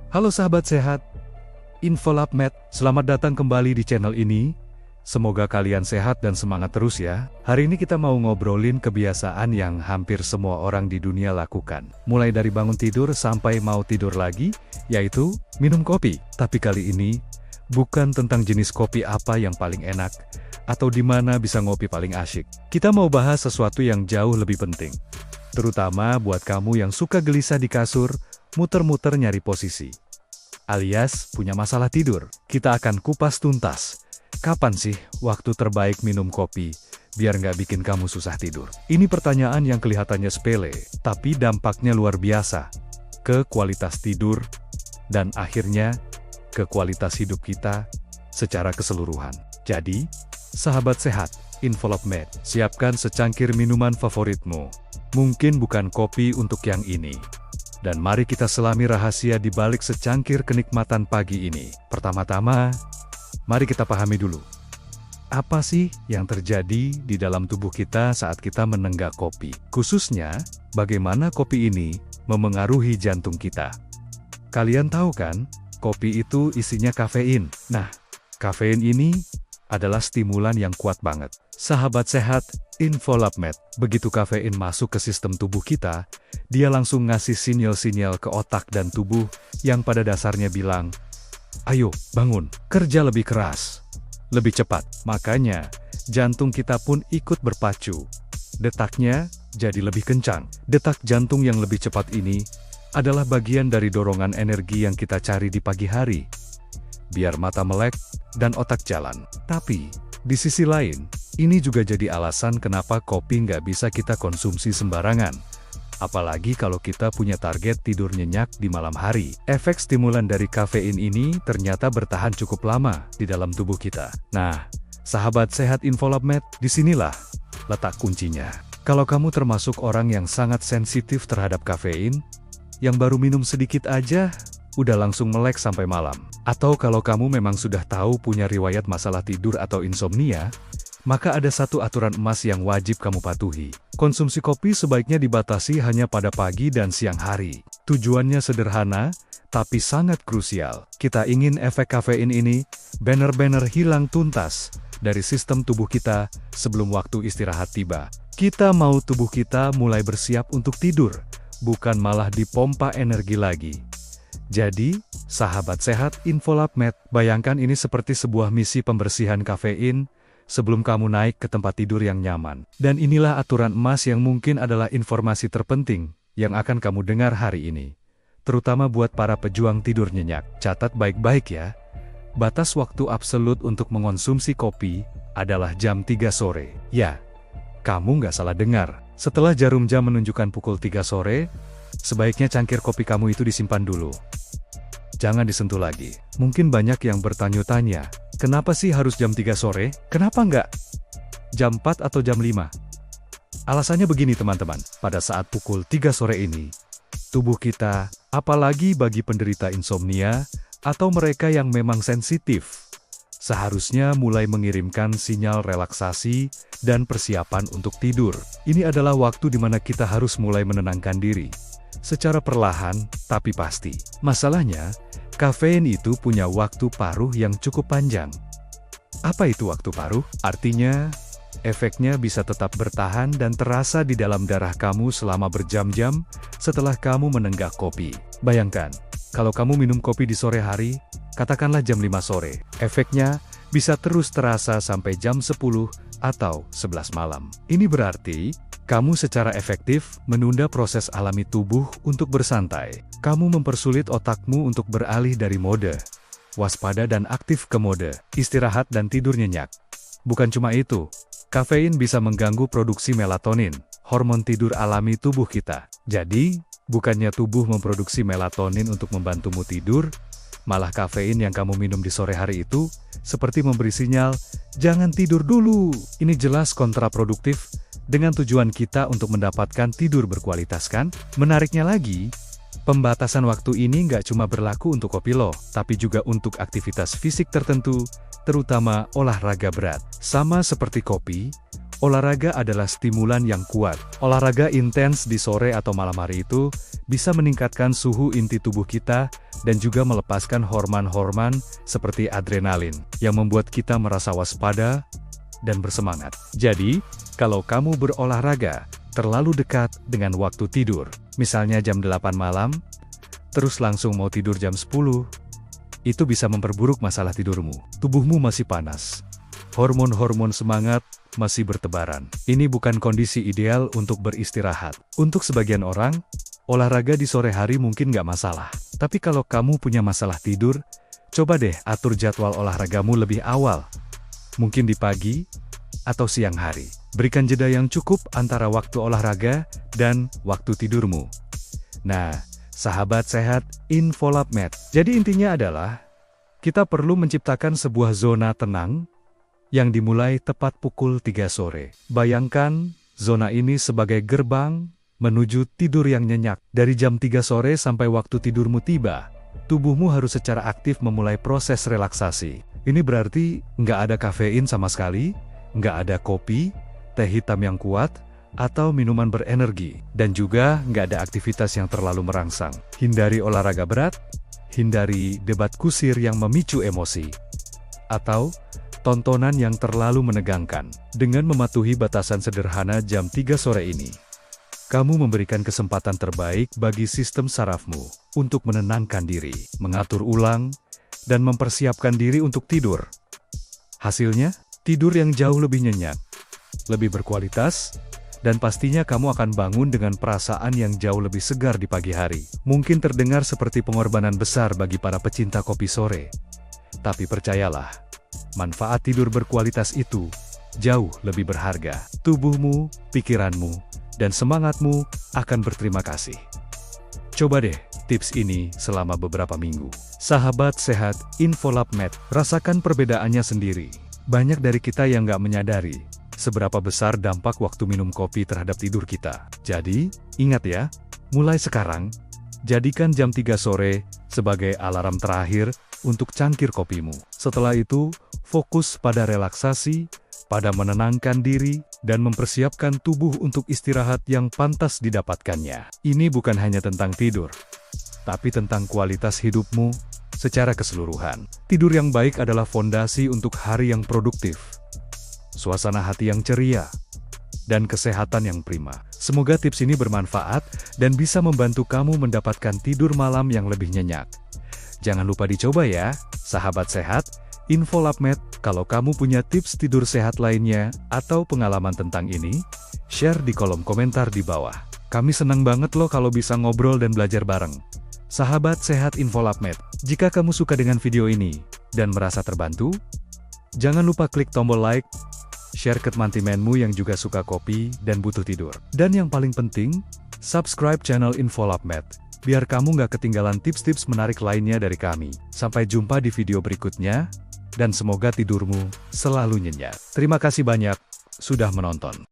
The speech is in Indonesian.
Halo sahabat sehat, Infolab Med, selamat datang kembali di channel ini. Semoga kalian sehat dan semangat terus ya. Hari ini kita mau ngobrolin kebiasaan yang hampir semua orang di dunia lakukan. Mulai dari bangun tidur sampai mau tidur lagi, yaitu minum kopi. Tapi kali ini, bukan tentang jenis kopi apa yang paling enak, atau di mana bisa ngopi paling asyik. Kita mau bahas sesuatu yang jauh lebih penting. Terutama buat kamu yang suka gelisah di kasur, muter-muter nyari posisi, alias punya masalah tidur. Kita akan kupas tuntas. Kapan sih waktu terbaik minum kopi, biar nggak bikin kamu susah tidur? Ini pertanyaan yang kelihatannya sepele, tapi dampaknya luar biasa. Ke kualitas tidur, dan akhirnya, ke kualitas hidup kita, secara keseluruhan. Jadi, sahabat sehat, Infolab Med, siapkan secangkir minuman favoritmu. Mungkin bukan kopi untuk yang ini. Dan mari kita selami rahasia di balik secangkir kenikmatan pagi ini. Pertama-tama, mari kita pahami dulu. Apa sih yang terjadi di dalam tubuh kita saat kita menenggak kopi? Khususnya, bagaimana kopi ini memengaruhi jantung kita. Kalian tahu kan, kopi itu isinya kafein. Nah, kafein ini adalah stimulan yang kuat banget. Sahabat sehat, Infolab Med, begitu kafein masuk ke sistem tubuh kita, dia langsung ngasih sinyal-sinyal ke otak dan tubuh yang pada dasarnya bilang, ayo bangun, kerja lebih keras, lebih cepat. Makanya, jantung kita pun ikut berpacu. Detaknya jadi lebih kencang. Detak jantung yang lebih cepat ini adalah bagian dari dorongan energi yang kita cari di pagi hari, biar mata melek dan otak jalan. Tapi, di sisi lain, ini juga jadi alasan kenapa kopi nggak bisa kita konsumsi sembarangan. Apalagi kalau kita punya target tidur nyenyak di malam hari. Efek stimulan dari kafein ini ternyata bertahan cukup lama di dalam tubuh kita. Nah, sahabat sehat Infolab Med, disinilah letak kuncinya. Kalau kamu termasuk orang yang sangat sensitif terhadap kafein, yang baru minum sedikit aja, udah langsung melek sampai malam. Atau kalau kamu memang sudah tahu punya riwayat masalah tidur atau insomnia, maka ada satu aturan emas yang wajib kamu patuhi. Konsumsi kopi sebaiknya dibatasi hanya pada pagi dan siang hari. Tujuannya sederhana, tapi sangat krusial. Kita ingin efek kafein ini benar-benar hilang tuntas dari sistem tubuh kita sebelum waktu istirahat tiba. Kita mau tubuh kita mulai bersiap untuk tidur, bukan malah dipompa energi lagi. Jadi, sahabat sehat Infolab Med, bayangkan ini seperti sebuah misi pembersihan kafein sebelum kamu naik ke tempat tidur yang nyaman. Dan inilah aturan emas yang mungkin adalah informasi terpenting yang akan kamu dengar hari ini. Terutama buat para pejuang tidur nyenyak. Catat baik-baik ya. Batas waktu absolut untuk mengonsumsi kopi adalah jam 3 sore. Ya, kamu nggak salah dengar. Setelah jarum jam menunjukkan pukul 3 sore, sebaiknya cangkir kopi kamu itu disimpan dulu. Jangan disentuh lagi. Mungkin banyak yang bertanya-tanya, kenapa sih harus jam 3 sore? Kenapa nggak jam 4 atau jam 5? Alasannya begini teman-teman, pada saat pukul 3 sore ini, tubuh kita, apalagi bagi penderita insomnia, atau mereka yang memang sensitif, seharusnya mulai mengirimkan sinyal relaksasi dan persiapan untuk tidur. Ini adalah waktu di mana kita harus mulai menenangkan diri. Secara perlahan, tapi pasti. Masalahnya, kafein itu punya waktu paruh yang cukup panjang. Apa itu waktu paruh? Artinya, efeknya bisa tetap bertahan dan terasa di dalam darah kamu selama berjam-jam setelah kamu menenggak kopi. Bayangkan, kalau kamu minum kopi di sore hari, katakanlah jam 5 sore, efeknya bisa terus terasa sampai jam 10 atau 11 malam. Ini berarti, kamu secara efektif menunda proses alami tubuh untuk bersantai. Kamu mempersulit otakmu untuk beralih dari mode waspada dan aktif ke mode istirahat dan tidur nyenyak. Bukan cuma itu, kafein bisa mengganggu produksi melatonin, hormon tidur alami tubuh kita. Jadi, bukannya tubuh memproduksi melatonin untuk membantumu tidur, malah kafein yang kamu minum di sore hari itu seperti memberi sinyal, jangan tidur dulu. Ini jelas kontraproduktif dengan tujuan kita untuk mendapatkan tidur berkualitas kan? Menariknya lagi, pembatasan waktu ini nggak cuma berlaku untuk kopi loh, tapi juga untuk aktivitas fisik tertentu, terutama olahraga berat. Sama seperti kopi, olahraga adalah stimulan yang kuat. Olahraga intens di sore atau malam hari itu bisa meningkatkan suhu inti tubuh kita dan juga melepaskan hormon-hormon seperti adrenalin yang membuat kita merasa waspada dan bersemangat. Jadi, kalau kamu berolahraga terlalu dekat dengan waktu tidur, misalnya jam 8 malam, terus langsung mau tidur jam 10, itu bisa memperburuk masalah tidurmu. Tubuhmu masih panas. Hormon-hormon semangat masih bertebaran. Ini bukan kondisi ideal untuk beristirahat. Untuk sebagian orang, olahraga di sore hari mungkin nggak masalah. Tapi kalau kamu punya masalah tidur, coba deh atur jadwal olahragamu lebih awal. Mungkin di pagi atau siang hari. Berikan jeda yang cukup antara waktu olahraga dan waktu tidurmu. Nah, sahabat sehat Infolab-Med. Jadi intinya adalah, kita perlu menciptakan sebuah zona tenang yang dimulai tepat pukul 3 sore. Bayangkan, zona ini sebagai gerbang menuju tidur yang nyenyak. Dari jam 3 sore sampai waktu tidurmu tiba, tubuhmu harus secara aktif memulai proses relaksasi. Ini berarti nggak ada kafein sama sekali, nggak ada kopi, teh hitam yang kuat, atau minuman berenergi, dan juga nggak ada aktivitas yang terlalu merangsang. Hindari olahraga berat, hindari debat kusir yang memicu emosi, atau tontonan yang terlalu menegangkan. Dengan mematuhi batasan sederhana jam 3 sore ini, kamu memberikan kesempatan terbaik bagi sistem sarafmu untuk menenangkan diri, mengatur ulang, dan mempersiapkan diri untuk tidur. Hasilnya, tidur yang jauh lebih nyenyak, lebih berkualitas, dan pastinya kamu akan bangun dengan perasaan yang jauh lebih segar di pagi hari. Mungkin terdengar seperti pengorbanan besar bagi para pecinta kopi sore. Tapi percayalah, manfaat tidur berkualitas itu jauh lebih berharga. Tubuhmu, pikiranmu, dan semangatmu akan berterima kasih. Coba deh tips ini selama beberapa minggu. Sahabat sehat Infolab-Med, rasakan perbedaannya sendiri. Banyak dari kita yang nggak menyadari seberapa besar dampak waktu minum kopi terhadap tidur kita. Jadi, ingat ya, mulai sekarang, jadikan jam 3 sore sebagai alarm terakhir untuk cangkir kopimu. Setelah itu, fokus pada relaksasi, pada menenangkan diri, dan mempersiapkan tubuh untuk istirahat yang pantas didapatkannya. Ini bukan hanya tentang tidur, tapi tentang kualitas hidupmu secara keseluruhan. Tidur yang baik adalah fondasi untuk hari yang produktif, suasana hati yang ceria, dan kesehatan yang prima. Semoga tips ini bermanfaat dan bisa membantu kamu mendapatkan tidur malam yang lebih nyenyak. Jangan lupa dicoba ya, sahabat sehat Infolab-Med. Kalau kamu punya tips tidur sehat lainnya atau pengalaman tentang ini, share di kolom komentar di bawah. Kami senang banget loh kalau bisa ngobrol dan belajar bareng. Sahabat sehat Infolab-Med, jika kamu suka dengan video ini dan merasa terbantu, jangan lupa klik tombol like, share ke teman-temanmu yang juga suka kopi dan butuh tidur. Dan yang paling penting, subscribe channel Infolab-Med, biar kamu nggak ketinggalan tips-tips menarik lainnya dari kami. Sampai jumpa di video berikutnya, dan semoga tidurmu selalu nyenyak. Terima kasih banyak sudah menonton.